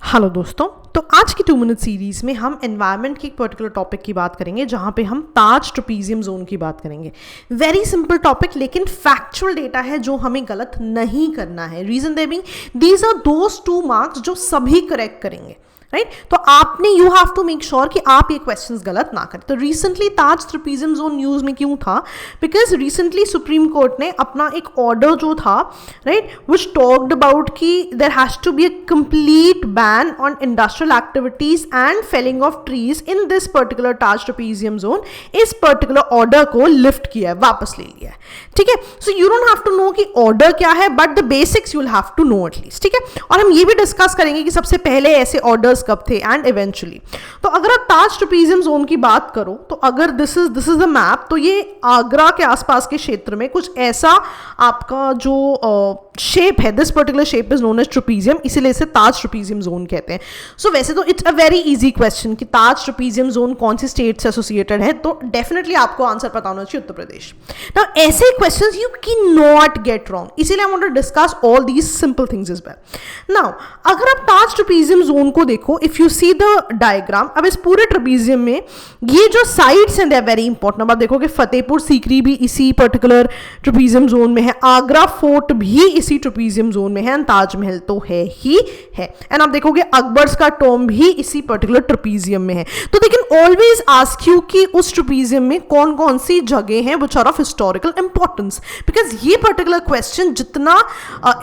Hello दोस्तों, तो आज की 2 मिनट सीरीज में हम एनवायरनमेंट के एक पर्टिकुलर टॉपिक की बात करेंगे जहां पे हम ताज ट्रेपीजियम जोन की बात करेंगे। वेरी सिंपल टॉपिक, लेकिन फैक्चुअल डेटा है जो हमें गलत नहीं करना है। Reason they being these are those 2 marks जो सभी करेक्ट करेंगे, राइट? तो आपने you have to make sure कि आप ये क्वेश्चंस गलत ना करें। तो recently Taj trapezium zone news में क्यों था? बिकॉज रिसेंटली सुप्रीम कोर्ट ने अपना एक ऑर्डर जो था, राइट, विच टॉक्ड अबाउट कि there has to be a complete ban on industrial activities and felling of trees in this particular Taj trapezium zone, इस पर्टिकुलर ऑर्डर को लिफ्ट किया है, वापस ले लिया है। ठीक है, so you don't have to know कि ऑर्डर क्या है, but the basics you will have to know at least. ठीक है, और हम ये भी डिस्कस करेंगे कि सबसे पहले ऐसे ऑर्डर्स कब थे एंड इवेंचुअली। तो अगर आप ताज ट्रेपीजियम जोन की बात करो तो अगर दिस इज द मैप, तो ये आगरा के आसपास के क्षेत्र में कुछ ऐसा आपका जो शेप है, this particular shape is known as trapezium, इसीलिए इसे ताज ट्रेपीजियम जोन कहते हैं। सो वैसे तो it's a very easy question कि ताज ट्रेपीजियम जोन कौन सी स्टेट से एसोसिएटेड है, तो डेफिनेटली आपको आंसर पता होना चाहिए उत्तर प्रदेश। नाउ ऐसे questions you can not get wrong, इसीलिए I want to discuss all these simple things as well. Now अगर आप ताज ट्रेपीजियम जोन को देखो, if you see the diagram, अब इस पूरे ट्रेपीजियम में ये जो साइड्स हैं दे आर वेरी इंपॉर्टेंट। अब आप देखोगे फतेहपुर सीकरी भी इसी पर्टिकुलर ट्रेपीजियम जोन में है, आगरा फोर्ट भी इसी ट्रेपीजियम जोन में है, एंड ताजमहल तो है ही है। एंड आप देखोगे अकबर्स का टॉम भी इसी पर्टिकुलर ट्रेपीजियम में है। तो they can always ask you कि उस ट्रेपीजियम में कौन कौन सी जगह हैं which are of historical importance, because ये पर्टिकुलर क्वेश्चन जितना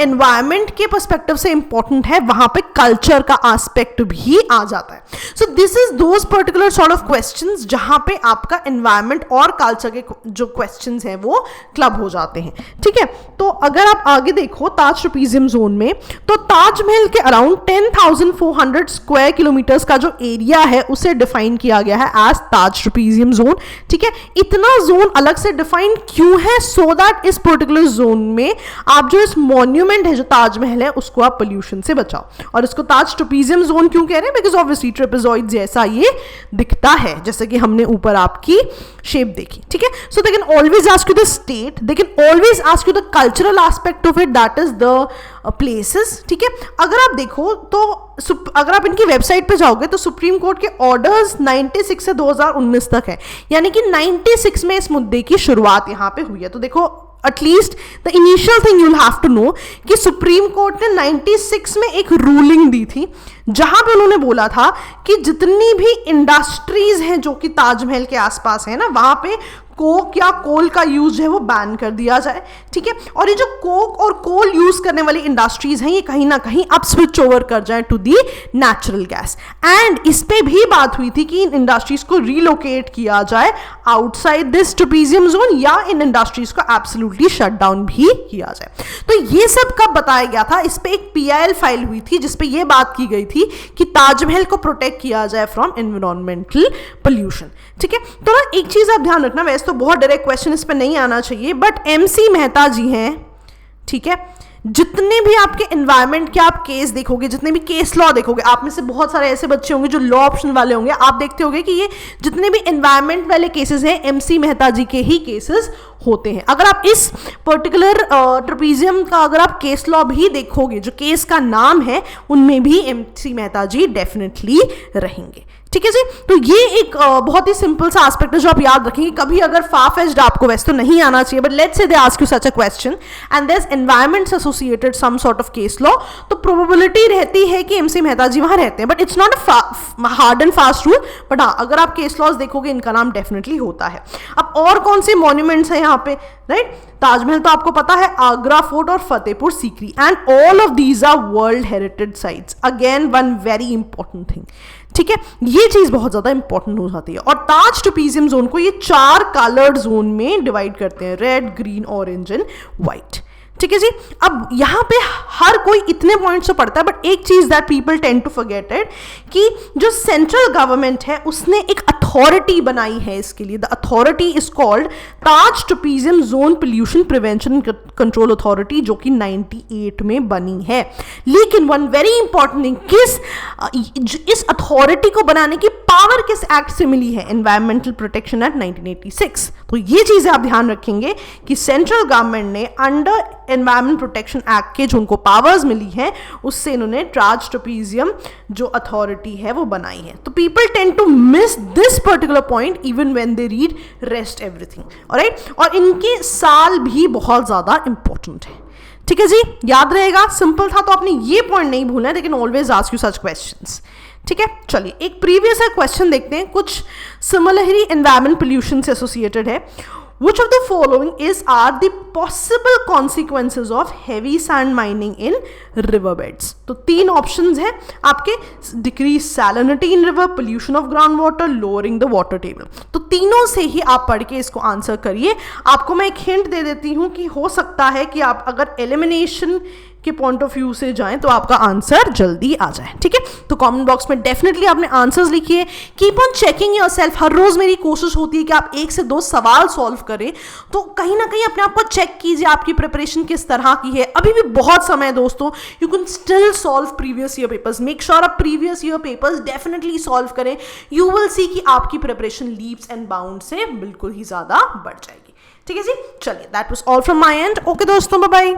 एनवायरमेंट के पर्सपेक्टिव से इंपॉर्टेंट है, वहां पे कल्चर का एस्पेक्ट भी आ जाता है। So this is those particular sort of questions जहां पे आपका एनवायरनमेंट और कल्चर के जो क्वेश्चंस हैं वो क्लब हो जाते हैं। ठीक है, तो अगर आप आगे देखो ताज ट्रेपीजियम जोन में, तो ताजमहल के अराउंड 10,400 स्क्वायर किलोमीटर्स का जो एरिया है उसे डिफाइन किया गया है एज ताज ट्रेपीजियम जोन। ठीक है, इतना जोन अलग से डिफाइन क्यों है? सो दैट इस पर्टिकुलर जोन में आप जो इस मॉन्यूमेंट है जो ताजमहल है उसको आप पोल्यूशन से बचाओ। और इसको ताज ट्रेपीजियम जोन क्यों कह रहे हैं? बिकॉज ऑब्वियसली ट्रेपेजॉइड जैसा ये दिखता है, जैसे कि हमने ऊपर आपकी शेप देखी। ठीक है, so they can always ask you the state, they can always ask you the cultural aspect of it, that is the places. ठीक है, अगर आप देखो तो अगर आप इनकी वेबसाइट पे जाओगे तो सुप्रीम कोर्ट के ऑर्डर्स 96 से 2019 तक है, यानी कि 96 में इस मुद्दे की शुरुआत यहां पे हुई है। तो देखो at least the initial thing you will have to know कि सुप्रीम कोर्ट ने 96 में एक रूलिंग दी थी जहां पे उन्होंने बोला था कि जितनी भी इंडस्ट्रीज हैं जो कि ताजमहल के आसपास है ना, वहां पे कोक या कोल का यूज है वो बैन कर दिया जाए। ठीक है, और ये जो कोक और कोल यूज करने वाली इंडस्ट्रीज हैं ये kहीं ना कहीं अब स्विच ओवर कर जाए to the natural gas. And इस पे भी बात हुई थी कि इन इंडस्ट्रीज को रिलोकेट किया जाए आउटसाइड दिस ट्रेपीजियम जोन, या इन इंडस्ट्रीज को एब्सोल्युटली शट डाउन भी किया जाए। तो ये सब कब बताया गया था? इस पे एक PIL फाइल हुई थी जिसपे ये बात की गई थी कि ताजमहल को प्रोटेक्ट किया जाए फ्रॉम एनवायरमेंटल पोल्यूशन। ठीक है, तो ना एक चीज आप ध्यान रखना, वैसे तो बहुत डायरेक्ट क्वेश्चन इस पे नहीं आना चाहिए, बट MC मेहता जी हैं, ठीक है, जितने भी आपके एनवायरनमेंट के आप केस देखोगे, जितने भी केस लॉ देखोगे, आप में से बहुत सारे ऐसे बच्चे होंगे जो लॉ ऑप्शन वाले होंगे, आप देखते होंगे कि ये जितने भी एनवायरनमेंट वाले केसेस हैं MC मेहता जी के ही केसेस होते हैं। अगर आप इस पर्टिकुलर ट्रेपीजियम का अगर आप केस लॉ भी देखोगे, जो केस का नाम है, उनमें भी MC मेहता जी डेफिनेटली रहेंगे। ठीक है जी, तो ये एक बहुत ही सिंपल सा एस्पेक्ट है जो आप याद रखेंगे। कभी अगर फार-फेच्ड आपको वैसे तो नहीं आना चाहिए, but let's say they ask you such a question and there is environment associated some sort of case law, तो प्रोबेबिलिटी रहती है कि MC मेहता जी वहां रहते हैं, but it's not a hard and fast rule. But हाँ, अगर आप केस लॉज देखोगे इनका नाम डेफिनेटली होता है। अब और कौन से मॉन्यूमेंट्स हैं यहाँ पे, राइट? ताजमहल तो आपको पता है, आगरा फोर्ट और Fatehpur Sikri, and all of these are world heritage sites. Again one very important thing, ठीक है, ये चीज बहुत ज्यादा इंपॉर्टेंट हो जाती है। और ताज ट्रेपीजियम जोन को ये 4 कलर्ड जोन में डिवाइड करते हैं, red, green, orange and white. ठीक है जी, अब यहां पे हर कोई इतने पॉइंट्स से पढ़ता है, बट एक चीज that people tend to forget it कि जो सेंट्रल गवर्नमेंट है उसने एक अथॉरिटी बनाई है इसके लिए। The authority is called Taj trapezium zone pollution prevention control authority, जो कि 98 में बनी है। लेकिन वन वेरी इंपॉर्टेंट थिंग, इस अथॉरिटी को बनाने की पावर किस एक्ट से मिली है? Environmental protection act 1986। तो ये चीजें आप ध्यान रखेंगे कि सेंट्रल गवर्नमेंट ने अंडर एनवायरमेंट प्रोटेक्शन एक्ट के जो उनको पावर्स मिली हैं उससे इन्होंने ट्रापेजियम जो अथॉरिटी है वो बनाई है. तो people tend to miss this particular point even when they read rest everything. Alright, और इनके साल भी बहुत ज्यादा इंपॉर्टेंट है. ठीक है जी, याद रहेगा, सिंपल था तो आपने ये पॉइंट नहीं भूलना है, लेकिन always ask you such questions. ठीक है, चलिए एक प्रीवियस क्वेश्चन देखते हैं, कुछ सिमिलरली एनवायरमेंट पोल्यूशन से एसोसिएटेड है. Which of the following are the possible consequences of heavy sand mining in riverbeds? तो 3 ऑप्शंस हैं आपके, decrease salinity in river, pollution of ground water, lowering the water table. तो तीनों से ही आप पढ़ के इसको आंसर करिए. आपको मैं एक हिंट दे देती हूँ कि हो सकता है कि आप अगर एलिमिनेशन के पॉइंट ऑफ व्यू से जाएं तो आपका आंसर जल्दी आ जाए. ठीक है, तो कमेंट बॉक्स में डेफिनेटली आपने आंसर्स लिखिए. Keep on checking yourself. हर रोज मेरी कोशिश होती है कि आप 1 से 2 सवाल सॉल्व करें, तो कहीं ना कहीं अपने आप को चेक कीजिए आपकी प्रिपरेशन किस तरह की है. अभी भी बहुत समय है दोस्तों, you can still solve previous year papers. Make sure आप previous year papers definitely solve करें. यू विल सी कि आपकी प्रिपरेशन लीप्स एंड बाउंड से बिल्कुल ही ज्यादा बढ़ जाएगी. ठीक है जी, चलिए that was all from my and. Okay दोस्तों, बाय बाय.